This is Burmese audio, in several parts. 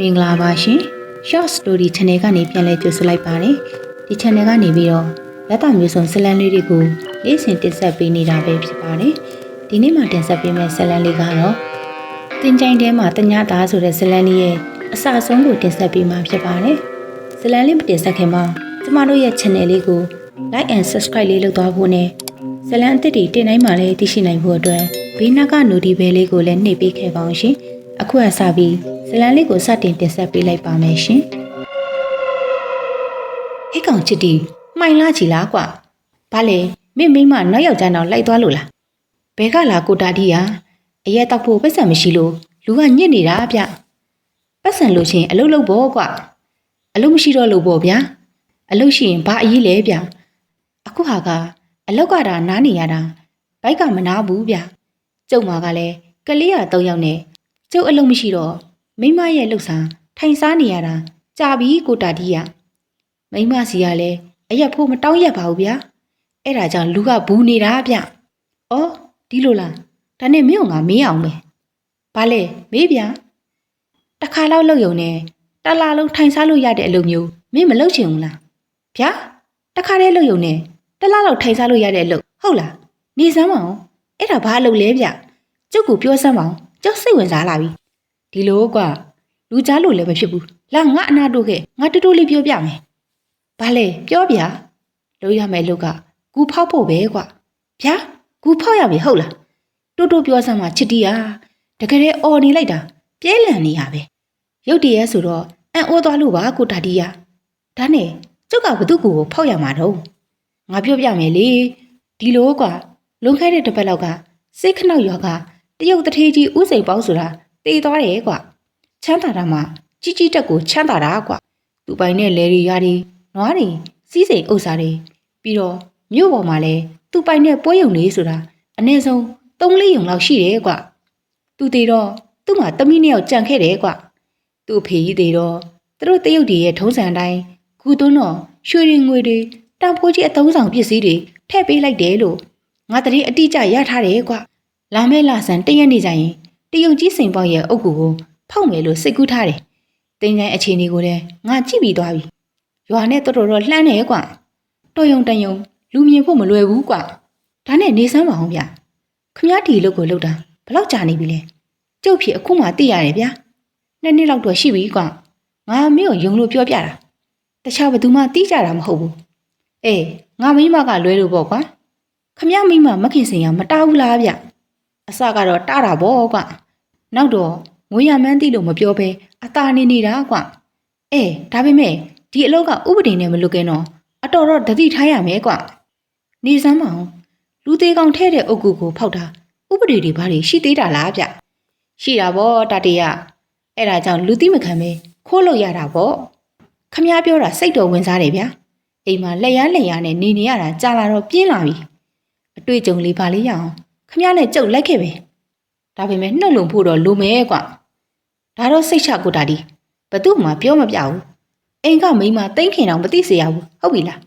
မင်္ဂလာပါရှင် Short Story Channel ကနေပြန်လည်ကြိုဆိုလိုက်ပါတယ်ဒီ Channel ကနေပြီးတော့လက်တမျိုးစုံဇလန်လေးတွေကိုလေးစင်တင်ဆက်ပေးနေတာပဲဖြစ်ပါတယ်ဒီနေ့မှတင်ဆက်ပေးမယ့်ဇလန်လေးကတော့တင်ကြိုင်ထဲမှာတညသားဆိုတဲ့ဇလန်လေးရဲ့အစအဆုံးကိုတင်ဆက်ပေးမှာဖြစ်ပါတယ်ဇလန်လေးမတင်ဆက်ခင်မှာကျမတို့ရဲ့ Channel လေးကို Like and Subscribe လေးလုပ်သွားဖို့နဲ့ဇလန်အသစ်တွေတင်တိုင်းမှာလည်းသိရှိနိုင်ဖို့အတွက်ဘေးနားက Notification လေးကိုလည်းနှိပ်ပေးခဲ့ပါအောင်ရှင်အခုအစပြီးဇလန်လေးကိုစတင်တင်ဆက်ပေးလိုက်ပါမယ်ရှင်ဟဲ့ကောင်ချစ်တီမှိုင်လာချီလားကွာဘာလဲမင်းမိမနောက်ယောက်ျားနောက်လိုက်သွားလို့လားဘဲကလာကိုတာတီကအရက်တောက်ဖို့ပတ်စံမရှိလို့လူကညစ်နေတာဗျပတ်စံလို့ချင်းအလုတ်လို့ပေါ့ကွာအလုတ်မရှိတော့လို့ပေါ့ဗျာအလုတ်ရှိရင်ဘာအရေးလဲဗျအခုဟာကအလောက်ကတာနားနေရတာဘိုက်ကမနာဘူးဗျကျုပ်မာကလည်းကလေးရ3ယောက်နဲ့ကျုပ်အလုံးမရှိတော့မိမရဲ့လှုပ်ဆောင်ထိုင်စားနေရတာကြာပြီကိုတာတီးရမိမစီကလည်းအရက်ဖို့မတောင်းရက်ပါဘူးဗျာအဲ့ဒါကြောင့်လူကဘူးနေတာဗျဩဒီလိုလားဒါနဲ့မင်းကငါမေးအောင်ပဲဘာလဲမေးဗျာတစ်ခါလောက်လုပ်ယုံနဲ့တလားလုံးထိုင်စားလို့ရတဲ့အလုပ်မျိုးမင်းမလုပ်ချင်ဘူးလားဗျာတစ်ခါတည်းလုပ်ယုံနဲ့တလားလောက်ထိုင်စားလို့ရတဲ့အလုပ်ဟုတ်လားနေစမ်းမအောင်အဲ့ဒါဘာအလုပ်လဲဗျကျုပ်ကိုပြောစမ်းမအောင်ကျုပ်စိတ်ဝင်စားလာပြီဒီလိုကွာလူကြားလို့လည်းမဖြစ်ဘူးလာငါအနာတို့ခဲ့ငါတူတူလေးပြောပြမယ်ဘာလဲပြောဗျာလို့ရမယ်လို့ကကူဖောက်ဖို့ပဲကွာဗျာကူဖောက်ရပြီဟုတ်လားတူတူပြောစမ်းမှချစ်တီးရတကယ်အော်နေလိုက်တာပြဲလန်နေရပဲရုတ်တရက်ဆိုတော့အံ့ဩသွားလို့ပါကိုတာတီးရဒါနဲ့ကျုပ်ကဘသူ့ကိုဖောက်ရမှာတော့ငါပြောပြမယ်လေဒီလိုကွာလွန်ခဲ့တဲ့တစ်ပတ်လောက်ကစိတ်ခနောက်ရွာကတရုတ်တထေးကြီးဥစိန်ပေါင်းဆိုတာတေးသွားတယ်ကွာချမ်းသာတာမှကြီးကြီးတက်ကိုချမ်းသာတာကွာသူပိုင်နဲ့လဲရီယာတွေနွားတွေစီးစိမ်ဥစ္စာတွေပြီးတော့မြို့ပေါ်မှာလဲသူပိုင်နဲ့ပွဲရုံလေးဆိုတာအနည်းဆုံး3-4ရုံလောက်ရှိတယ်ကွာသူတေတော့သူ့မှာတမီးနှစ်ယောက်ကြံခဲ့တယ်ကွာသူ့ဖေကြီးတေတော့သူတို့တရုတ်တွေရဲ့ထုံးစံတိုင်းခုသွန်းတော့ရွှေတွေငွေတွေတန်ဖိုးကြီးအသုံးဆောင်ပစ္စည်းတွေထည့်ပေးလိုက်တယ်လို့ငါတရေအတိအကျရထားတယ်ကွာလာမဲလာဆန်တရက်နေကြရင်တရုတ်ကြီးစိန်ပေါက်ရဲ့အုပ်ကူကိုဖောက်မယ်လို့စိတ်ကူးထားတယ်တင်းချိုင်းအခြေအနေကိုလည်းငါကြည့်ပြီးသွားပြီရွာနဲ့တော်တော်လှမ်းနေကွာတော်ယုံတန်ယုံလူမြင်ဖို့မလွယ်ဘူးကွာဒါနဲ့နေစမ်းပါအောင်ဗျခမည်းဒီလုတ်ကိုလုတ်တာဘလောက်ကြာနေပြီလဲကျုပ်ဖြစ်အခုမှသိရတယ်ဗျ2 နှစ်လောက်တော့ရှိပြီကွာငါမင်းကိုယုံလို့ပြောပြတာတခြားဘသူမှသိကြတာမဟုတ်ဘူးအေးငါမိမကလွဲလို့ပေါ့ကွာခမည်းမိမမခင်စင်ရမတားဘူးလားဗျအစကတော့တားတာပေါ့ကွာနောက်တော့ငွေရမှန်းသိလို့မပြောဘဲအသာနေနေတာကွာအေးဒါပေမဲ့ဒီအလောက်ကဥပဒေနဲ့မလွတ်ကင်းတော့အတော်တော့တတိထားရမယ်ကွာနေစမ်းမအောင်လူသေးကောင်ထဲတဲ့အုပ်ကူကိုဖောက်တာဥပဒေတွေဘာတွေရှိသေးတာလားဗျရှိတာပေါ့တတရအဲ့ဒါကြောင့်လူသိမခံပဲခိုးလို့ရတာပေါ့ခမည်းပြောတာစိတ်တော်ဝင်စားတယ်ဗျအိမ်မှာလက်ရနဲ့နေရတာကြာလာတော့ပြင်းလာပြီအတွေ့အကြုံလေးပါလေးရအောင်ခမည်းနဲ့ကြုတ်လိုက်ခဲ့ပဲဒါပေမဲ့နှုတ်လုံဖို့တော့လိုမဲကွာဒါတော့စိတ်ချကိုတာဒီဘသူ့မှာပြောမပြဘူးအိမ်ကမိန်းမတိတ်ခင်အောင်မသိစေရဘူးဟုတ်ပြီလား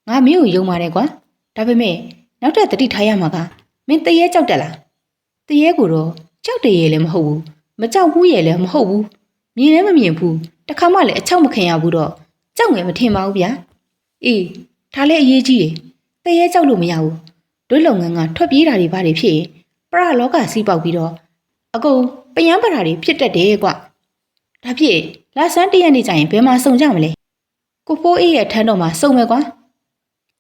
ငါမင်းကိုယုံပါတယ်ကွာဒါပေမဲ့နောက်ထပ်တတိထားရမှာကမင်းတရေကြောက်တက်လားတရေကိုတော့ကြောက်တရေလည်းမဟုတ်ဘူးမကြောက်ဘူးရေလည်းမဟုတ်ဘူးမြင်လည်းမမြင်ဘူးတခါမှလည်းအချောက်မခင်ရဘူးတော့ကြောက်ငယ်မထင်ပါဘူးဗျာအေးဒါလည်းအရေးကြီးတယ်တရေကြောက်လို့မရဘူးတို့လုပ်ငန်းကထွက်ပြေးတာတွေဘာတွေဖြစ်ရင်ပရလောကစီးပေါက်ပြီးတော့အကုန်ပယံပရာတွေဖြစ်တတ်တယ်ကွာဒါဖြစ်လာဆန်းတရက်နေကြရင်ဘယ်မှာစုံကြမလဲကိုဖိုးအေးရဲ့ထန်းတော်မှာစုံမယ်ကွာ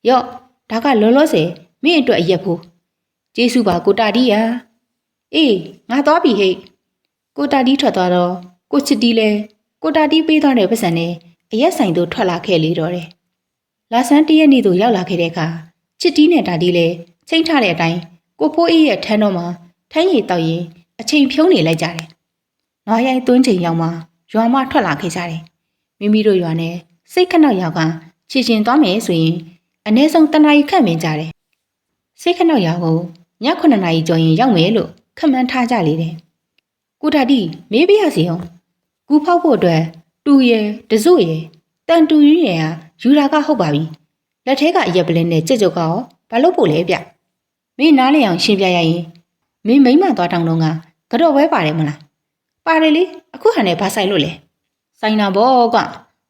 ရော့ဒါကလောလောဆယ်မင်းအတွက်အရက်ဖို့ကျေးဇူးပါကိုတာတီးရအေးငါသွားပြီဟဲ့ကိုတာတီးထွက်သွားတော့ကိုချစ်တီးလဲကိုတာတီးပေးသွားတဲ့ပတ်စံနဲ့အရက်ဆိုင်တို့ထွက်လာခဲ့လေတော့တယ်လာဆန်းတရက်နေတို့ရောက်လာခဲ့တဲ့အခါချစ်တီးနဲ့တာတီးလဲချိန်ထားတဲ့အတိုင်းကိုဖိုးအေးရဲ့ထန်းတော်မှာထိုင်းရည်တောက်ရင်အချိန်ဖြုံးနေလိုက်ကြတယ်။နွားရိုင်းသွင်းချိန်ရောက်မှရွာမထွက်လာခဲ့ကြတယ်။မိမိတို့ရွာနဲ့စိတ်ခဏရောက်ကခြေရှင်သွားမယ်ဆိုရင်အနည်းဆုံး1 နာရီခန့်မင်းကြတယ်။စိတ်ခဏရောက်ကိုည9 နာရီကျော်ရင်ရောက်မယ်လို့ခန့်မှန်းထားကြလေတယ်။ကိုတာတီမေးပြရစီအောင်။ကူဖောက်ဖို့အတွက်တူရယ်တစုရယ်တန်တူရည်ရယ်ကယူတာကဟုတ်ပါပြီ။လက်ထဲကအရက်ပလင်းနဲ့ကြက်ကြောက်ကရောဘာလို့ပို့လဲဗျ။မင်းနားလေအောင်ရှင်းပြရရင်မင်းမိမသွားတောင်းတော့ကတော့ဝဲပါတယ်မလားပါတယ်လေအခုဟာနဲ့ဘာဆိုင်လို့လဲ ဆိုင်နာဘောကွာ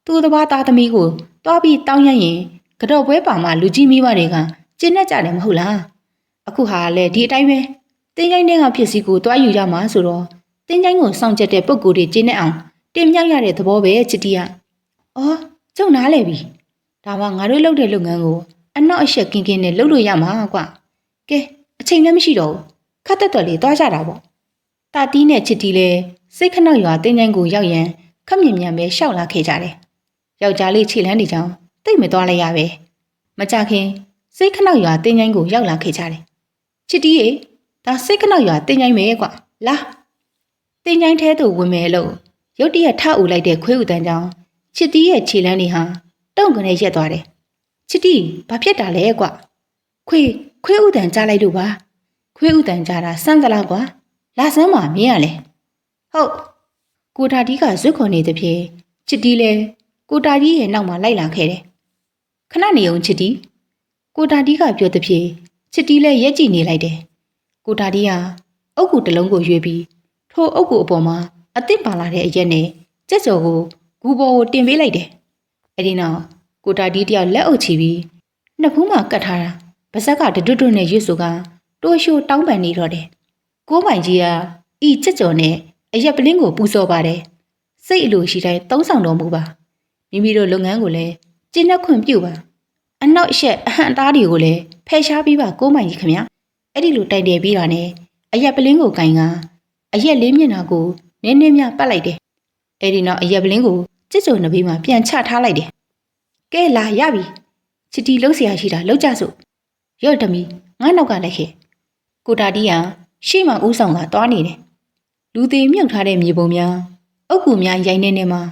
သူ့တဘာသားသမီးကိုတွားပြီးတောင်းရရင်ကတော့ပွဲပါမှလူကြီးမိဘတွေကကျင်းနဲ့ကြတယ်မဟုတ်လားအခုဟာလေဒီအတိုင်းပဲတင်းချိုင်းတဲ့ကဖြစ်စီကိုတွားယူကြမှာဆိုတော့တင်းချိုင်းကိုစောင့်ကြတဲ့ပုံကိုယ်တွေကျင်းနဲ့အောင်တင်မြောက်ရတဲ့သဘောပဲချစ်တီကအော်ကျုံနားလေပြီဒါမှငါတို့လုပ်တဲ့လုပ်ငန်းကိုအနောက်အရှက်ကင်းကင်းနဲ့လုပ်လို့ရမှာကွာကဲအချိန်လည်းမရှိတော့ဘူးခတ်တက်တော်လေးတွားကြတာပေါ့တာတီးနဲ့ချစ်တီလည်းစိတ်ခဏရွာတင်းချိုင်းကိုရောက်ရန်ခက်မြင်မြန်ပဲရှောက်လာခဲ့ကြတယ်ယောက်ျားလေးခြေလန်းနေကြောင်းတိတ်မသွားလိုက်ရပဲမကြခင်စိတ်ခဏရွာတင်းချိုင်းကိုရောက်လာခဲ့ကြတယ်ချစ်တီးရေဒါစိတ်ခဏရွာတင်းချိုင်းပဲကွာလာတင်းချိုင်းထဲသို့ဝင်မယ်လို့ရုတ်တရက်ထအူလိုက်တဲ့ခွေးဥတန်းကြောင်းချစ်တီးရဲ့ခြေလန်းနေဟာတုံ့ကနေရက်သွားတယ်ချစ်တီးဘာဖြစ်တာလဲကွာခွေးဥတန်းကြားလိုက်လို့ပါခွေးဥတန်းကြားတာစမ်းသလားကွာလာစမ်းပါမင်းရလဲဟုတ်ကိုတာတီးကဇွတ်ခွန်နေတဲ့ဖြင့်ချစ်တီးလဲကိုတာတီးရဲ့နောက်မှာလိုက်လာခဲ့တယ်ခဏနေအောင်ချစ်တီးကိုတာတီးကပြောတဲ့ဖြင့်ချစ်တီးလဲရက်ကြည့်နေလိုက်တယ်ကိုတာတီးဟာအုတ်ကူတစ်လုံးကိုရွေးပြီးထိုအုတ်ကူအပေါ်မှာအသစ်ပါလာတဲ့အရက်နဲ့ကြက်စော်ကိုဂူပေါ်ကိုတင်ပေးလိုက်တယ်အဲဒီနောက်ကိုတာတီးတယောက်လက်အုပ်ချပြီးနှစ်ဖူးမှာကတ်ထားတာပါဇက်ကတွတ်တွတ်နဲ့ရွတ်ဆိုကတိုးရှိုးတောင်းပန်နေတော့တယ်ကိုမိုင်ကြီးကဤကြက်ကြော်နဲ့အရက်ပလင်းကိုပူစော်ပါတယ်စိတ်အလိုရှိတိုင်းသုံးဆောင်တော်မူပါမိမိတို့လုပ်ငန်းကိုလည်းကျင့်နှက်ခွင့်ပြုပါအနောက်အရှက်အဟန့်အတားတွေကိုလည်းဖယ်ရှားပြီးပါကိုမိုင်ကြီးခင်ဗျအဲ့ဒီလိုတိုင်တယ်ပြီးတာနဲ့အရက်ပလင်းကိုကင်ကအရက်လေးမျက်နှာကိုနင်းနေမြပတ်လိုက်တယ်အဲ့ဒီနောက်အရက်ပလင်းကိုကြက်ကြော်နှစ်ဘေးမှာပြန်ချထားလိုက်တယ်ကဲလာရပြီချစ်တီလှုပ်เสียရှိတာလှုပ်ကြစို့ရော့တမီငါနောက်ကလိုက်ခဲ့ကိုတာတီးဟာရှေ့မှာဦးဆောင်ကသွားနေတယ်လူသေးမြုပ်ထားတဲ့မြေပုံများအုတ်ကူများရိုင်းနေနေမှာ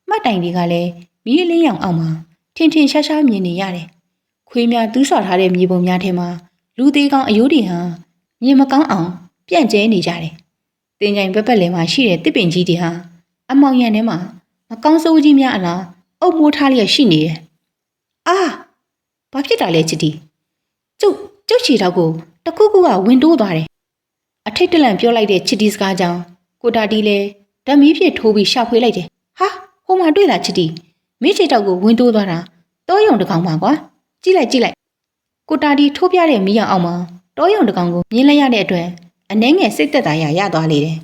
မှတ်တိုင်တွေကလည်းမီးလင်းရောင်အောက်မှာထင်ထင်ရှားရှားမြင်နေရတယ်ခွေးများတူးဆွထားတဲ့မြေပုံများထဲမှာလူသေးကောင်အယိုးတွေဟာမြင်မကောင်းအောင်ပြန့်ကျဲနေကြတယ်တင်ကြိုင်ပက်ပက်လယ်မှာရှိတဲ့တစ်ပင်ကြီးတွေဟာအမောင်ရံထဲမှာမကောင်းစိုးကြီးများအလားအုပ်မိုးထားလျက်ရှိနေတယ်အာဘာဖြစ်တာလဲချစ်တီကျုပ်ချီတော့ကိုတခုခုကဝင်တိုးသွားတယ်အထိတ်တလန့်ပြောလိုက်တဲ့ချစ်တီစကားကြောင့်ကိုတာတီလည်းဓမီးဖြစ်ထိုးပြီးရှာဖွေလိုက်တယ်ဟာဟိုမှာတွေ့လားချစ်တီမိချီတော့ကိုဝင်တိုးသွားတာတောယုံတကောင်ပါကွာကြည့်လိုက်ကိုတာတီထိုးပြတဲ့မီးရောင်အောက်မှာတောယုံတကောင်ကိုမြင်လိုက်ရတဲ့အတွက်အနှဲငယ်စိတ်သက်သာရသွားလေတယ်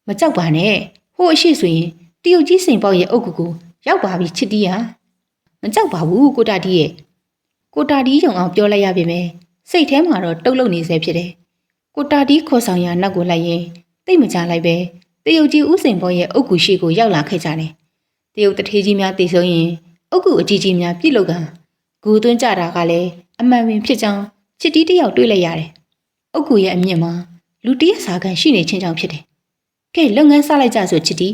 မကြောက်ပါနဲ့ဟိုအရှိဆိုရင်တရုတ်ကြီးစိန်ပေါက်ရဲ့အုတ်ကူကိုရောက်ပါပြီချစ်တီးဟာမကြောက်ပါဘူးကိုတာတီရဲ့ကိုတာတီယုံအောင်ပြောလိုက်ရပြီမယ်စိတ်ထဲမှာတော့တုတ်လုံနေစေဖြစ်တယ်ကိုတာတီခေါ်ဆောင်ရနောက်ကိုလိုက်ရင်တိတ်မကြလိုက်ပဲတရုတ်ကြီးဦးစိန်ပေါ်ရဲ့အုတ်ကူရှိကိုရောက်လာခဲ့ကြတယ်တရုတ်တထေးကြီးများသိဆုံးရင်အုတ်ကူအကြီးကြီးများပြစ်လောက်ကဂူသွင်းကြတာကလည်းအမှန်ပင်ဖြစ်ကြောင်းချစ်တီးတယောက်တွေ့လိုက်ရတယ်အုတ်ကူရဲ့အမြင့်မှာလူတရက်စာကန်ရှိနေချင်းကြောင့်ဖြစ်တယ်ကဲလုပ်ငန်းစလိုက်ကြဆိုချစ်တီး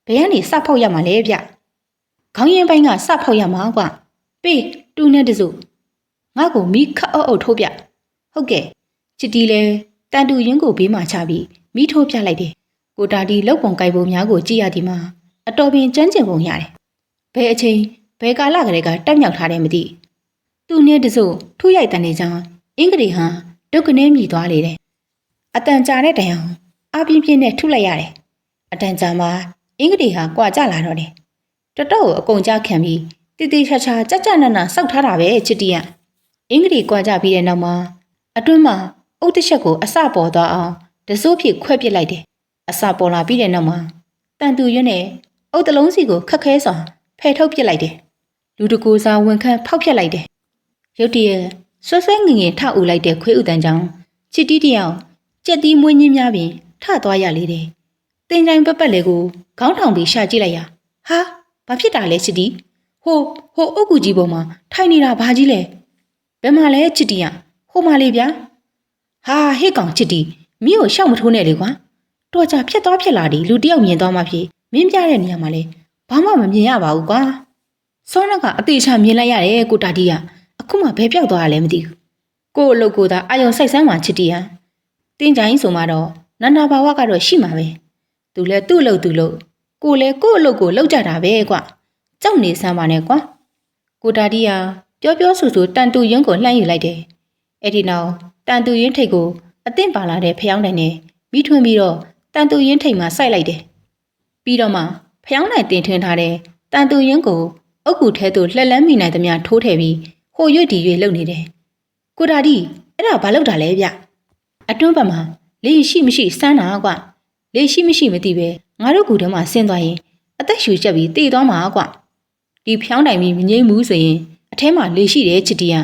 ဘယ်ကနေစဖောက်ရမှာလဲဗျခေါင်းရင်ပိုင်းကစဖောက်ရမှာကွာပေးတူနဲ့တစုငါ့ကိုမီးခတ်အုပ်ထိုးပြဟုတ်ကဲ့ချစ်တီးလဲတန်တူရင်းကိုဘေးမှာချပြီးမီးထိုးပြလိုက်တယ်ကိုတာတီလောက်ပုံကြိုက်ပုံများကိုကြည့်ရသည်မှာအတော်ပင်ကြမ်းကျင်ပုံရတယ်ဘယ်အချိန်ဘယ်ကာလကလေးကတက်မြောက်ထားတယ်မသိသူနဲ့တစုထူးရိုက်တန်နေကြောင်းအင်္ဂလိပ်ဟာဒုက္ခနဲ့မြည်သွားလေတယ်အတန်ကြာတဲ့တိုင်အောင်အပြင်းပြင်းနဲ့ထုလိုက်ရတယ်အတန်ကြာမှာအင်္ဂလိပ်ဟာကြွာကြလာတော့တယ်တတော့အကုန်ကြခံပြီးတိတိချာချာကြကြနနစောက်ထားတာပဲချစ်တီးကအင်္ဂလိပ်ကြွာကြပြီးတဲ့နောက်မှာအတွင်းမှာအုတ်တချက်ကိုအစပေါ်သွားအောင်တစိုးဖြစ်ခွဲပစ်လိုက်တယ်အစပေါ်လာပြီးတဲ့နောက်မှာတန်တူရွနဲ့အုတ်တလုံးစီကိုခက်ခဲစွာဖယ်ထုတ်ပစ်လိုက်တယ်လူတကူစားဝန်ခန့်ဖောက်ပြက်လိုက်တယ်ရုတ်တရက်ဆွဆွဲငငယ်ထအူလိုက်တဲ့ခွေးဥတန်းကြောင့်ချစ်တီးတယောက်ကြက်တီးမွေးညင်းများပင်ထသွားရလေတယ်တင်ကြိုင်ပက်ပက်လေးကိုခေါင်းထောင်ပြီးရှာကြည့်လိုက်ရဟာဘာဖြစ်တာလဲချစ်တီးဟိုအုတ်ကူကြီးပေါ်မှာထိုင်နေတာဘာကြီးလဲဘယ်မှာလဲချစ်တီးဟိုမှာလေဗျာဟာဟေ့ကောင်ချစ်တီးမင်းကိုရှောက်မထိုးနဲ့လေကွာတော်ကြဖြစ်သွားဖြစ်လာဒီလူတယောက်မြင်သွားမှဖြစ်မင်းပြတဲ့နေရာမှာလဲဘာမှမမြင်ရပါဘူးကွာစောနကအသေးချာမြင်လိုက်ရတယ်ကိုတာတီးကအခုမှဘယ်ပြောက်သွားရလဲမသိဘူးကို့အလုပ်ကိုသာအာယုံစိုက်ဆန်းမှချစ်တီးတင်းကြိုင်းဆိုမှတော့နာနာဘာဝကတော့ရှိမှာပဲသူလဲသူ့အလုပ်သူလုပ်ကိုလဲကို့အလုပ်ကိုလုပ်ကြတာပဲကွာကြောက်နေစမ်းပါနဲ့ကွာကိုတာတီးပြောဆိုတန်တူရင်းကိုလှမ်းယူလိုက်တယ်အဲ့ဒီနောက်တန်တူရင်းထိတ်ကိုအသင့်ပါလာတဲ့ဖျောင်းတိုင်နဲ့မိထွန်းပြီးတော့တန်တူရင်းထိတ်မှာစိုက်လိုက်တယ်ပြီးတော့မှဖ ဖျောင်းနိုင်တင်ထွင်ထားတဲ့တန်တူရင်းကိုအုတ်ကူထဲသို့လှက်လန်းမိနိုင်သမျှထိုးထည့်ပြီးဟိုရွ့ဒီရွ့လုပ်နေတယ်။ကိုတာဒီအဲ့ဒါဘာလုပ်တာလဲဗျ။အတွန်းဘက်မှာလေရှိမရှိစမ်းတာကွ။လေရှိမရှိမသိပဲငါတို့ကူထဲမှာဆင်းသွားရင်အသက်ရှူချက်ပြီးတည်သွားမှာကွ။ဒီဖျောင်းတိုင်ပြီးမငြိမ့်ဘူးဆိုရင်အထဲမှာလေရှိတယ်ချစ်တီးက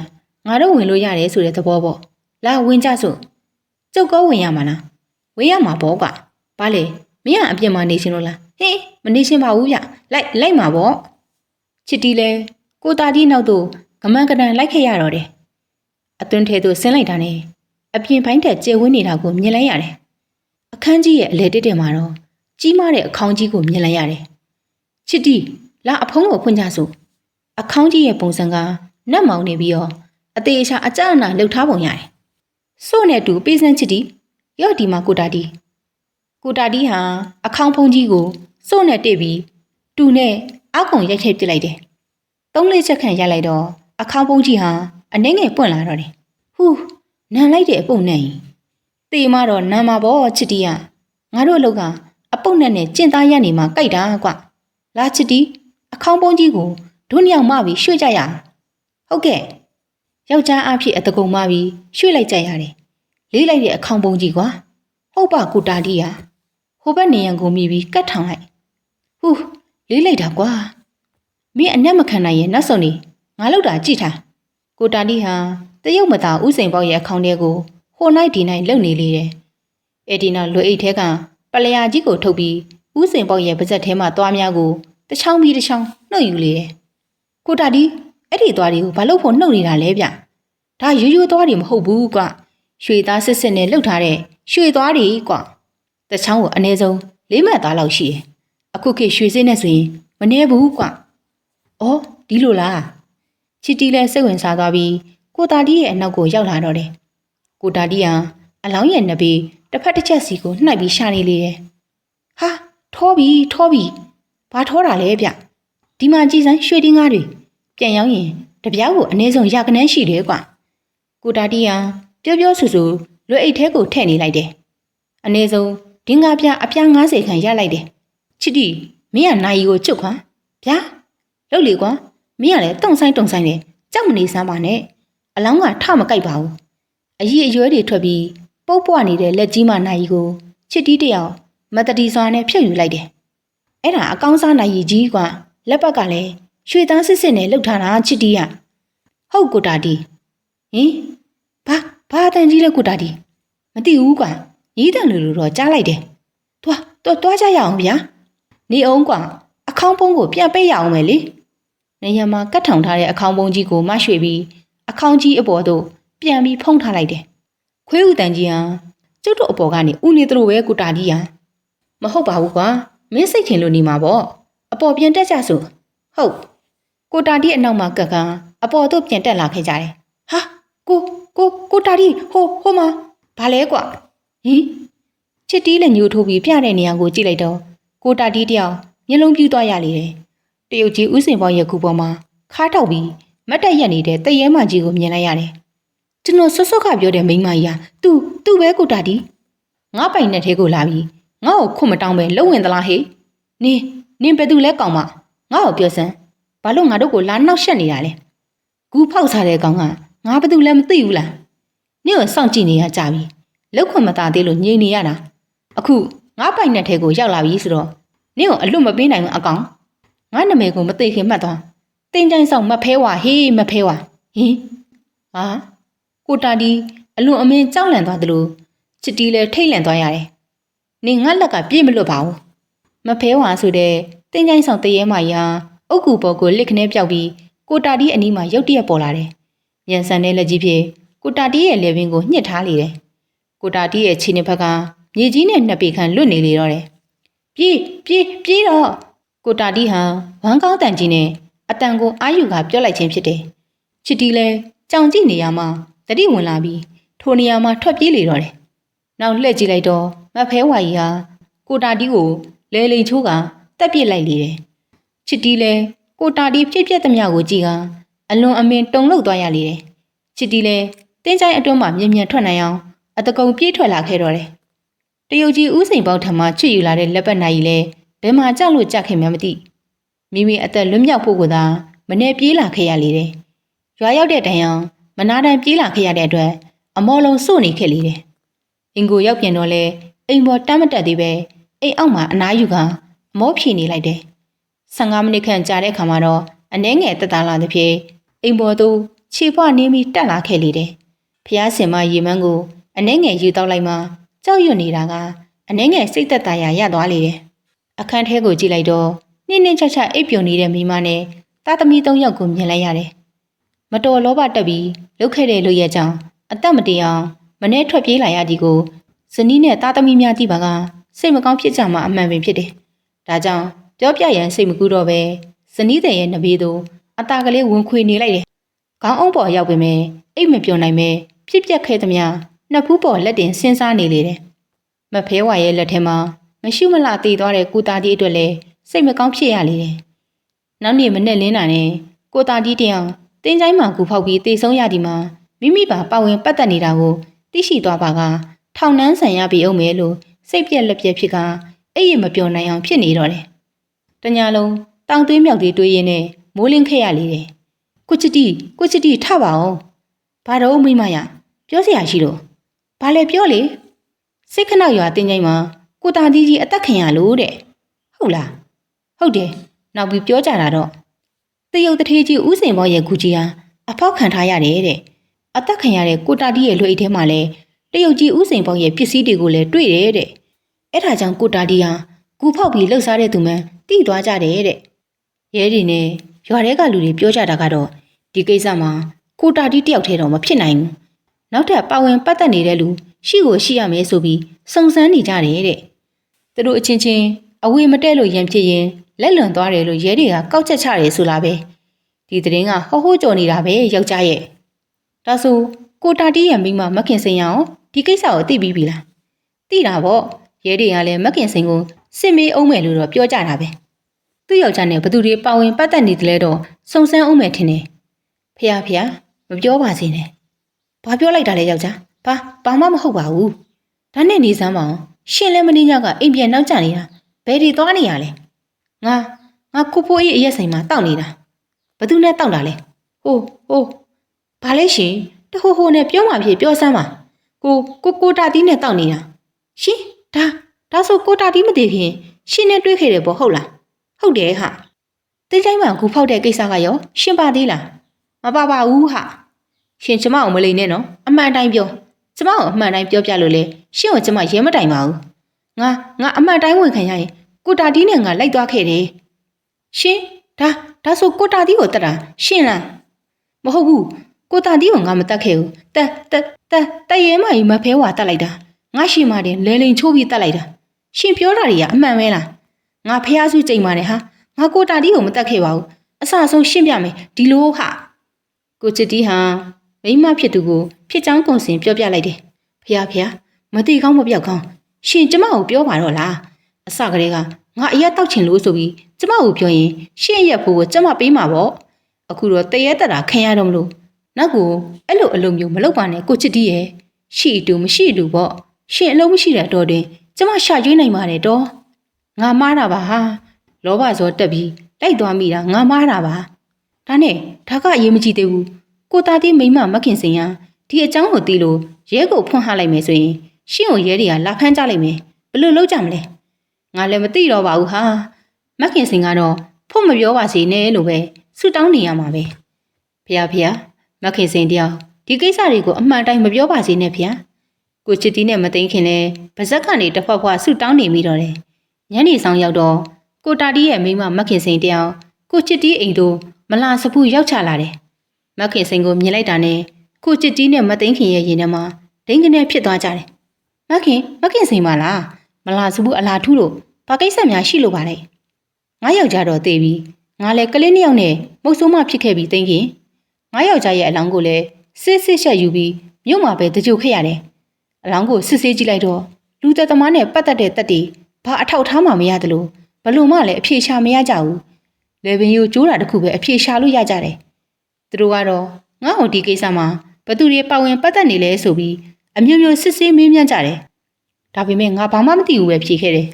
ငါတို့ဝင်လို့ရတယ်ဆိုတဲ့သဘောပေါ့။လာဝင်ကြစို့။ကျုပ်ကောဝင်ရမှာလား။ဝင်ရမှာပေါ့ကွ။ဘာလဲမင်းကအပြင်မှာနေရှင်လို့လား။ဟင်းမနေရှင်ပါဘူးဗျ။လိုက်မှာပေါ့။ချစ်တီးလဲကိုတာဒီနောက်သို့ကမန်းကတန်လိုက်ခဲ့ရတော့တယ်။အတွင်းထဲသို့ဆင်းလိုက်တာနဲ့အပြင်ပိုင်းထက်ကျဲဝင်းနေတာကိုမြင်လိုက်ရတယ်။အခန်းကြီးရဲ့အလဲတက်မှာတော့ကြီးမားတဲ့အခေါင်းကြီးကိုမြင်လိုက်ရတယ်။ချစ်တီလာအဖုံးကိုဖွင့်ကြစို့။အခေါင်းကြီးရဲ့ပုံစံကနတ်မောင်နေပြီးတော့အသေးအချာအကြအနာလှုပ်ထားပုံရတယ်။စို့နဲ့တူပေးစမ်းချစ်တီရော့ဒီမှာကိုတာဒီဟာအခေါင်းဖုံးကြီးကိုစို့နဲ့တိတ်ပြီးတူနဲ့အောက်ကုန်ရိုက်ထည့်ပစ်လိုက်တယ်။သုံးလေးချက်ခန့်ရိုက်လိုက်တော့အခေါင်းဖုံးကြီးဟာအနှဲငယ်ပွင့်လာတော့တယ်။ဟူးနန်လိုက်တဲ့အပုတ်နဲ့တေမတော့နန်မှာပေါ့ချစ်တီကငါတို့အလုပ်ကအပုတ်နဲ့ကျင့်သားရက်နေမှာကြိုက်တာကွလာချစ်တီအခေါင်းဖုံးကြီးကိုဒုနှစ်ယောက်မှပြီးရွှေ့ကြရဟုတ်ကဲ့ယောက်ျားအဖြစ်အတကုံမှပြီးရွှေ့လိုက်ကြရတယ်လေးလိုက်တဲ့အခေါင်းဖုံးကြီးကွာဟုတ်ပါကိုတာတီးဟာဟိုဘက်နေရန်ကိုမိပြီးကတ်ထောင်လိုက်ဟူးလေးလိုက်တာကွာမင်းအနက်မခံနိုင်ရဲ့နောက်ဆုံးနေငါလောက်တာကြည့်ထားကိုတာတီးဟာတရုတ်မသားဥစိန်ပေါက်ရဲ့အခေါင်းထဲကိုဟိုနိုင်ဒီနိုင်လှုပ်နေလေတယ်အဲ့ဒီနောက်လွယ်အိတ်ထဲကပလျာကြီးကိုထုတ်ပြီးဥစိန်ပေါက်ရဲ့ပါးစပ်ထဲမှာသွားများကိုတစ်ချောင်းပြီးတစ်ချောင်းနှုတ်ယူလေတယ်ကိုတာတီးအဲ့ဒီသွားတွေကိုဘာလို့ဖို့နှုတ်နေတာလဲဗျဒါရိုးရိုးသွားတွေမဟုတ်ဘူးကွရွှေသားစစ်စစ်နဲ့လှုပ်ထားတဲ့ရွှေသွားတွေကွတစ်ချောင်းကိုအနည်းဆုံး၄မှတ်သားလောက်ရှိတယ်အခုခေတ်ရွှေစင်းနဲ့ဆိုရင်မနှဲဘူးကွအော်ဒီလိုလားချီတီလည်းစိတ်ဝင်စားသွားပြီးကိုတာတီးရဲ့အနောက်ကိုရောက်လာတော့တယ်ကိုတာတီးဟာအလောင်းရဲ့နှစ်ပေတစ်ဖက်တစ်ချက်စီကိုနှိုက်ပြီးရှာနေလေတယ်ဟာထောပြီဘာထောတာလဲဗျဒီမှာကြည်စမ်းရွှေတင်းကားတွေပြန်ရောက်ရင်တပြားကိုအနည်းဆုံးရကနန်းရှိတယ်ကွကိုတာတီးဟာပြောဆူလွယ်အိတ်ထဲကိုထည့်နေလိုက်တယ်အနည်းဆုံးဒင်းကားပြအပြား90ခန့်ရလိုက်တယ်ချစ်တီမင်းကနိုင်ကိုကျွတ်ခွာဗျာလှုပ်လေကွာမင်းကလည်းတုံဆိုင်တယ်ကြောက်မနေစမ်းပါနဲ့အလောင်းကထမကြိုက်ပါဘူးအကြီးအရွယ်တွေထွက်ပြီးပုတ်ပွားနေတဲ့လက်ကြီးမနိုင်ကိုချစ်တီးတယောက်မတတီစွာနဲ့ဖြုတ်ယူလိုက်တယ်အဲ့ဒါအကောင်းစားနိုင်ကြီးကွာလက်ပတ်ကလည်းရွှေသားစစ်စစ်နဲ့လှုပ်ထားတာချစ်တီးကဟုတ်ကိုတာတီဟင်ဘာတန်ကြီးလဲကိုတာတီမသိဘူးကွာရီးတန်လူတော့ကြားလိုက်တယ်သွားကြရအောင်ဗျာနေအောင်ကွာအခေါင်းပုံးကိုပြန်ပေးရအောင်မယ်လေနေရမှာကတ်ထောင်ထားတဲ့အခေါင်းပုံးကြီးကိုမရွှေ့ပြီးအခေါင်းကြီးအပေါ်သို့ပြန်ပြီးဖုံးထားလိုက်တယ်ခွေးဦးတန်ကြီးဟာကျုပ်တို့အပေါ်ကနေဦးနေသလိုပဲကိုတာကြီးဟာမဟုတ်ပါဘူးကွာမင်းစိတ်ထင်လို့နေမှာပေါ့အပေါ်ပြန်တက်ကြစို့ဟုတ်ကိုတာတီးအနောက်မှာကက်ကအပေါ်သို့ပြန်တက်လာခဲ့ကြတယ်ဟာကိုတာတီးဟိုမှာဘာလဲကွာဟင်ချစ်တီးလည်းညိုထိုးပြီးပြတဲ့နေရာကိုကြည့်လိုက်တော့ကိုတာတီးတယောက်မျက်လုံးပြူးသွားရလေတယ်တရုတ်ကြီးဥစိန်ပေါက်ရဲ့ကူပေါ်မှာခါထောက်ပြီးမတ်တက်ရက်နေတဲ့တရဲမကြီးကိုမြင်လိုက်ရတယ်ကျွန်တော်ဆွတ်ခပြောတဲ့မိန်းမကြီးဟာသူ့ပဲကိုတာတီးငါပိုင်နဲ့ထဲကိုလာပြီးငါ့ကိုခွတ်မတောင်းပဲလုံဝင်သလားဟေ့နင်ဘယ်သူလဲကောင်မငါ့ကိုပြောစမ်းဘာလို့ငါတို့ကိုလာနှောက်ရှက်နေတာလဲဂူဖောက်စားတဲ့ကောင်ကငါဘယ်သူလဲမသိဘူးလားနင့်ကိုစောင့်ကြည့်နေရကြပြီလောက်ခွင့်မသာသေးလို့ငြိမ်နေရတာအခုငါပိုင်နဲ့ထဲကိုရောက်လာပြီဆိုတော့နင့်ကိုအလွတ်မပေးနိုင်ဘူးအကောင်ငါနာမည်ကိုမသိခင်မှတ်သွားတင်းတိုင်းဆောင်မဖဲဝါဟေးမဖဲဝါဟင်ဟာကိုတာတီအလွန်အမင်းကြောက်လန့်သွားသလိုချစ်တီလည်းထိတ်လန့်သွားရတယ်နင်ငါလက်ကပြေးမလွတ်ပါဘူးမဖဲဝါဆိုတဲ့တင်းတိုင်းဆောင်တရဲမကြီးဟာအုတ်ကူပေါ်ကိုလစ်ခနဲပြောက်ပြီးကိုတာတီအနီးမှာရုတ်တရက်ပေါ်လာတယ်မြန်ဆန်တဲ့လက်ကြီးဖြင့်ကိုတာတီရဲ့လေပင်ကိုညှစ်ထားလေတယ်ကိုတာတီရဲ့ခြေနှစ်ဖက်ကမြေကြီးနဲ့နှစ်ပေခန့်လွတ်နေလေတော့တယ်ပြေးတော့ကိုတာတီဟာဝမ်းကောင်းတန်ကြီးနဲ့အတန်ကိုအာယူကပြောလိုက်ခြင်းဖြစ်တယ်ချစ်တီလဲကြောင်ကြည့်နေရမှတတိဝင်လာပြီးထိုနေရာမှာထွက်ပြေးလေတော့တယ်နောက်လှည့်ကြည့်လိုက်တော့မဖဲဝါကြီးဟာကိုတာတီကိုလဲလိန်ချိုးကတက်ပြစ်လိုက်လေတယ်ချစ်တီလဲကိုတာတီဖြစ်သမျှကိုကြည့်ကအလွန်အမင်းတုန်လှုပ်သွားရလေတယ်ချစ်တီလဲတင်းချိုင်းအတွင်းမှာမြင်မြန်ထွက်နိုင်အောင်အတကုံပြေးထွက်လာခဲ့တော့တယ်တရုတ်ကြီးဦးစိန်ပေါက်ထံမှချွတ်ယူလာတဲ့လက်ပတ်နိုင်ကြီးလဲ ဘယ်မှာကြောက်လို့ကြခင်မှမသိမိမိအသက်လွတ်မြောက်ဖို့ကသာမနေ့ပြေးလာခဲ့ရလေတယ်ရွာရောက်တဲ့တိုင်အောင်မနာတိုင်ပြေးလာခဲ့ရတဲ့အတွက်အမော်လုံးစို့နေခဲ့လေတယ်အင်ကိုရောက်ပြန်တော့လေအိမ်ပေါ်တမ်းမတက်သေးပဲအိမ်အောက်မှာအနားယူကအမောဖြေနေလိုက်တယ်15မိနစ်ခန့်ကြာတဲ့အခါမှာတော့အနှဲငယ်တက်တာလာတဲ့ဖြစ်အိမ်ပေါ်သို့ခြေဖွားနေပြီးတက်လာခဲ့လေတယ်ဖျားစင်မရေမန်းကိုအနှဲငယ်ယူတောက်လိုက်မှကြောက်ရွံ့နေတာကအနှဲငယ်စိတ်သက်သာရသွားလေတယ်အခန်းထဲကိုကြည့်လိုက်တော့နှင်းနှင်းချာချာအိပ်ပျော်နေတဲ့မိမနဲ့သားသမီး3ယောက်ကိုမြင်လိုက်ရတယ်မတော်လောဘတက်ပြီးလုတ်ခဲ့တဲ့လူရဲ့ကြောင့်အသက်မတည်အောင်မနေ့ထွက်ပြေးလာရသည်ကိုဇနီးနဲ့သားသမီးများသိပါကစိတ်မကောင်းဖြစ်ကြမှာအမှန်ပင်ဖြစ်တယ်ဒါကြောင့်ပြောပြရန်စိတ်မကူတော့ပဲဇနီးတဲ့ရဲ့နဘေးသို့အသားကလေးဝင်ခွေနေလိုက်တယ်ခေါင်းအုံးပေါ်ရောက်ပေမဲ့အိတ်မပြောနိုင်ပဲဖြစ်ပျက်ခဲ့သမျှနှစ်ဖူးပေါ်လက်တင်စဉ်းစားနေလေတယ်မဖဲဝါရဲ့လက်ထဲမှာမရှုမလှတည်သွားတဲ့ကိုသားကြီးအတွက်လည်းစိတ်မကောင်းဖြစ်ရလေတယ်နောက်နေ့မနေ့လင်းလာနဲ့ကိုသားကြီးတယောက်တင်းချိုင်းမှာကူဖောက်ပြီးတေဆုံးရသည်မှာမိမိပါပါဝင်ပတ်သက်နေတာကိုသိရှိသွားပါကထောင်နှန်းဆန်ရပြီအောင်မယ်လို့စိတ်ပြက်လက်ပြက်ဖြစ်ကအဲ့ရမပြောနိုင်အောင်ဖြစ်နေတော့တယ်တညာလုံးတောင်သွေးမြောက်တွေတွေးရင်းနဲ့မိုးလင်းခဲ့ရလေတယ်ကိုချစ်တီထပါအောင်ဘာတော့မိမရပြောစရာရှိတော့ဘာလဲပြောလေစိတ်ခဏရွာတင်းချိုင်းမှာကိုသားကြီးအသက်ခင်ရလို့တဲ့ဟုတ်လားဟုတ်တယ်နောက်ပြီးပြောကြတာတော့တရုတ်တထေးကြီးဦးစင်ဘောရဲ့ကူကြီးဟာအဖောက်ခံထားရတယ်တဲ့အသက်ခံရတဲ့ကိုတာတီရဲ့လွှဲအိတ်ထဲမှာလဲတရုတ်ကြီးဦးစင်ဘောရဲ့ပစ္စည်းတွေကိုလည်းတွေ့တယ်တဲ့အဲ့ဒါကြောင့်ကိုတာတီဟာကူဖောက်ပြီးလှုပ်ရှားတဲ့သူမှန်တိသွားကြတယ်တဲ့ရဲတွေနဲ့ရွာထဲကလူတွေပြောကြတာကတော့ဒီကိစ္စမှာကိုတာတီတယောက်တည်းတော့မဖြစ်နိုင်ဘူးနောက်ထပ်ပါဝင်ပတ်သက်နေတဲ့လူရှိကိုရှိရမယ်ဆိုပြီးစုံစမ်းနေကြတယ်တဲ့သူတို့အချင်းချင်းအဝေမတက်လို့ရန်ဖြစ်ရင်လက်လွန်သွားတယ်လို့ရဲတွေကကောက်ချက်ချတယ်ဆိုလားပဲဒီသတင်းကဟိုးဟိုးကြော်နေတာပဲယောက်ျားရဲ့ဒါဆိုကိုတာတီရဲ့မိန်းမမခင်စင်ရအောင်ဒီကိစ္စကိုသိပြီးပြီလားသိတာပေါ့ရဲတွေကလည်းမခင်စင်ကိုစစ်မေးအောင်မယ်လို့တော့ပြောကြတာပဲသူ့ယောက်ျားနဲ့ဘသူတွေပါဝင်ပတ်သက်နေတယ်လဲတော့စုံစမ်းအောင်မယ်ထင်တယ်ဖះမပြောပါစေနဲ့ဘာပြောလိုက်တာလဲယောက်ျားဘာမှမဟုတ်ပါဘူးဒါနဲ့နေစမ်းမအောင်ရှင်လည်းမင်းညကအိမ်ပြန်နောက်ကျနေတာဘယ်ဒီသွားနေရလဲငါကိုဖိုးကြီးအရက်ဆိုင်မှာတောက်နေတာဘသူနဲ့တောက်တာလဲဟိုဘာလဲရှင်တဟိုနဲ့ပြောမှဖြစ်ပြောစမ်းပါကိုတာတီးနဲ့တောက်နေတာရှင်ဒါဆိုကိုတာတီးမသိခင်ရှင်နဲ့တွေ့ခဲ့တယ်ပေါ့ဟုတ်လားဟုတ်တယ်ဟာတင်းချိုင်းမှာကူဖောက်တဲ့ကိစ္စကရောရှင်ပါသေးလားမပါဘူးဟာရှင်ကျမအောင်မလိမ့်နဲ့နော်အမှန်တိုင်းပြောကျမအောင်အမှန်တိုင်းပြောပြလို့လေရှင်ကိုကျမရဲမတိုင်ပါဘူးငါအမှန်တိုင်းဝင်ခံရရင်ကိုတာတီးနဲ့ငါလိုက်သွားခဲ့တယ်ရှင်ဒါဆိုကိုတာတီးကိုတတ်တာရှင်လားမဟုတ်ဘူးကိုတာတီးကိုငါမတတ်ခဲ့ဘူးတရဲမကြီးမဖဲဝါတတ်လိုက်တာငါရှင်မတင်လဲလိန်ချိုးပြီးတတ်လိုက်တာရှင်ပြောတာတွေကအမှန်ပဲလားငါဖះစုကြိမ်ပါတယ်ဟာငါကိုတာတီးကိုမတတ်ခဲ့ပါဘူးအစဆုံးရှင်းပြမယ်ဒီလိုဟာကိုချစ်တီးဟာမိမဖြစ်သူကိုဖြစ်ချောင်းကုံစင်ပြောပြလိုက်တယ်ဖះမတိကောင်းမပြောက်ကောင်းရှင်ကျမကိုပြောပါတော့လားအစကတည်းကငါအရက်တောက်ချင်လို့ဆိုပြီးကျမကိုပြောရင်ရှင့်ရက်ဖို့ကိုကျမပေးမှာပေါ့အခုတော့တရေတက်တာခံရတော့မလို့နောက်ကိုအဲ့လိုအလုံးမျိုးမလုပ်ပါနဲ့ကိုချစ်တီးရဲ့ရှိတူမရှိတူပေါ့ရှင်အလုံးမရှိတဲ့တော့တင်ကျမရှာရွေးနိုင်ပါတယ်တော့ငါမားတာပါဟာလောဘဇောတက်ပြီးတိုက်သွားမိတာငါမားတာပါဒါနဲ့ဒါကအရေးမကြီးသေးဘူးကိုသားတီးမိမမခင်စင်ရဒီအကြောင်းကိုသိလို့ရဲကိုဖွင့်ဟလိုက်မယ်ဆိုရင်ရှင့်ကိုရဲတွေကလာဖမ်းကြလိုက်မယ်ဘယ်လိုလုပ်ကြမလဲငါလည်းမသိတော့ပါဘူးဟာမခင်စင်ကတော့ဖို့မပြောပါစေနဲ့လို့ပဲဆူတောင်းနေရမှာပဲဖះမခင်စင်တယောက်ဒီကိစ္စတွေကိုအမှန်တိုင်းမပြောပါစေနဲ့ဖះကိုချစ်တီးနဲ့မသိမ်းခင်လဲပါဇက်ကနေတဖွာဖွာဆူတောင်းနေမိတော့တယ်ညနေဆောင်ရောက်တော့ကိုတာတီးရဲ့မိမခင်စင်တယောက်ကိုချစ်တီးအိမ်တို့မလာစဖူးရောက်ချလာတယ်မခင်စင်ကိုမြင်လိုက်တာနဲ့ကိုချစ်တီးနဲ့မသိမ်းခင်ရဲ့ရင်ထဲမှာဒိန်းကနေဖြစ်သွားကြတယ်မခင်စင်ပါလားမလာစဖူးအလားထူးလို့ဘာကိစ္စများရှိလို့ပါလဲငါယောက်ျားတော့တေးပြီးငါလည်းကလေးနှစ်ယောက်နဲ့မုတ်ဆိုးမဖြစ်ခဲ့ပြီးသိမ်းခင်ငါယောက်ျားရဲ့အလောင်းကိုလည်းစစ်ရှက်ယူပြီးမြို့မှာပဲတကြိုခဲ့ရတယ်အလောင်းကိုစစ်ဆေးကြည့်လိုက်တော့လူသက်သမားနဲ့ပတ်သက်တဲ့တက်တီဘာအထောက်ထားမှမရတယ်လို့ဘလို့မှလည်းအဖြေရှာမရကြဘူးလေပင်ယူကျိုးတာတခုပဲအဖြေရှာလို့ရကြတယ်သူတို့ကတော့ငါ့ဟိုဒီကိစ္စမှာဘသူတွေပါဝင်ပတ်သက်နေလဲဆိုပြီးအမျိုးမျိုးစစ်ဆေးမေးမြန်းကြတယ်ဒါပေမဲ့ငါဘာမှမသိဘူးပဲဖြေခဲ့တယ်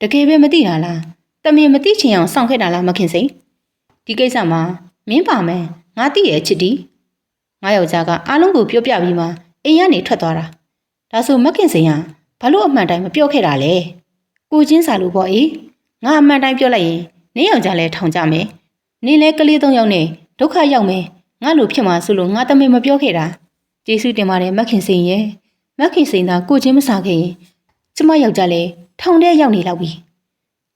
တကယ်ပဲမသိတာလားတမင်မသိချင်အောင်စောင့်ခဲ့တာလားမခင်စိန်ဒီကိစ္စမှာမင်းပါမယ်ငါသိရဲ့ချစ်တီငါယောက်ျားကအားလုံးကိုပြောပြပြီးမှအိမ်ကနေထွက်သွားတာဒါဆိုမခင်စိန်ကဘာလို့အမှန်တိုင်းမပြောခဲ့တာလဲကိုချင်းစာလို့ပေါ့အေးငါအမှန်တိုင်းပြောလိုက်ရင်နင်းယောက်ျားလည်းထောင်ကြမယ်နင်းလည်းကလေး3ယောက်နဲ့ဒုက္ခရောက်မယ်ငါလိုဖြစ်မှာဆိုလို့ငါတမင်မပြောခဲ့တာကျေးဇူးတင်ပါတယ်မခင်စိန်ရဲ့မခင်စိန်သာကိုချင်းမစားခဲ့ရင်ကျမယောက်ျားလည်းထောင်ထဲရောက်နေလောက်ပြီ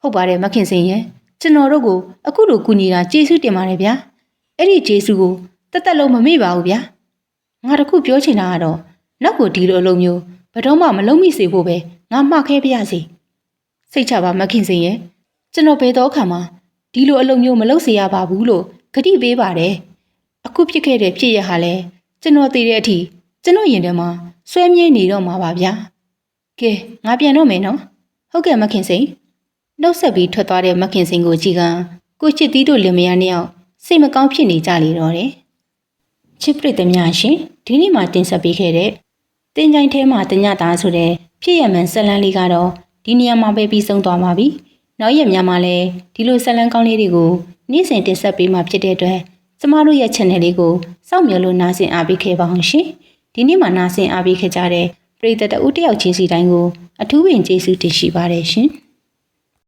ဟုတ်ပါတယ်မခင်စိန်ရဲ့ကျွန်တော်တို့ကိုအခုလိုကူညီတာကျေးဇူးတင်ပါတယ်ဗျာအဲ့ဒီကျေးဇူးကိုတသက်လုံးမမေ့ပါဘူးဗျာငါတခုပြောချင်တာကတော့နောက်ကိုဒီလိုအလုပ်မျိုးဘယ်တော့မှမလုပ်မိစေဖို့ပဲငါမှားခဲ့ပါရစေစိတ်ချပါမခင်စိန်ရဲ့ကျွန်တော်ဘယ်တော့ခါမှဒီလိုအလုပ်မျိုးမလုပ်စေရပါဘူးလို့ဂတိပေးပါတယ်အခုဖြစ်ခဲ့တဲ့ဖြစ်ရဟာလဲကျွန်တော်သိတဲ့အထိကျွန်တော်ရင်ထဲမှာဆွဲမြဲနေတော့မှာပါဗျာကဲငါပြန်တော့မယ်နော်ဟုတ်ကဲ့မခင်စိန်နှုတ်ဆက်ပြီးထွက်သွားတဲ့မခင်စိန်ကိုကြည့်ကကိုချစ်တီးတို့လင်မယားနှစ်ယောက်စိတ်မကောင်းဖြစ်နေကြလေတော့တယ်ချစ်ပရိသတ်များရှင်ဒီနေ့မှတင်ဆက်ပေးခဲ့တဲ့တင်ကြိုင်ထဲမှာတညတာဆိုတဲ့ဖြစ်ရမှန်ဇလန်းလေးကတော့ဒီနေရာမှာပဲပြီးဆုံးသွားပါပြီနောက်ရက်များမှာလည်းဒီလိုဇလန်းကောင်းလေးတွေကိုနေ့စဉ်တင်ဆက်ပေးမှာဖြစ်တဲ့အတွက်ကျမတို့ရဲ့ channel လေးကိုစောင့်မျှော်လို့နားဆင်အားပေးခဲ့ပါအောင်ရှင်ဒီနေ့မှနားဆင်အားပေးခဲ့ကြတဲ့ပရိသတ်တဦးတယောက်ချင်းစီတိုင်းကိုအထူးပင်ကျေးဇူးတင်ရှိပါတယ်ရှင်